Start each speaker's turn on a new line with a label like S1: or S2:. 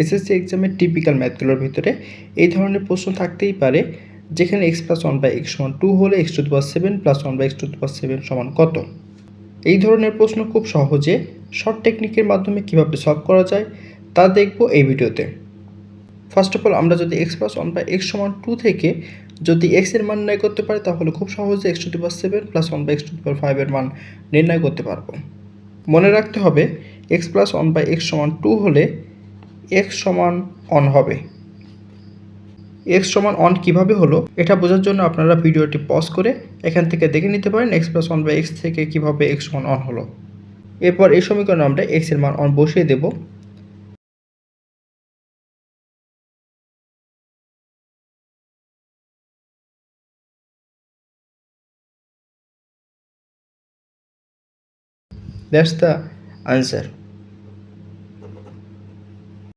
S1: SSC এক্সামের typical ম্যাথগুলোর ভিতরে এই ধরনের প্রশ্ন থাকতেই পারে, যেখানে x + 1/x = 2 হলে x⁷ + 7 + 1/x⁷ 7 = কত? এই ধরনের প্রশ্ন খুব সহজে শর্ট টেকনিকের মাধ্যমে কীভাবে সলভ করা যায় তা দেখব এই ভিডিওতে। ফার্স্ট অফ অল আমরা যদি x + 1/x = 2 থেকে যদি x এর মান নির্ণয় করতে পারি, তাহলে খুব সহজে x⁷ + 7 + 1/x⁵ 5 এর মান নির্ণয় করতে পারবো। মনে রাখতে হবে x + 1/x = 2 হলে x সমান 1 হবে। x সমান 1 কীভাবে হলো এটা বোঝার জন্য আপনারা ভিডিওটি পজ করে এখান থেকে দেখে নিতে পারেন x + 1/x থেকে কীভাবে x সমান 1 হলো। এরপর এই সমীকরণে আমরা x এর মান 1 বসিয়ে দেব। That's the answer.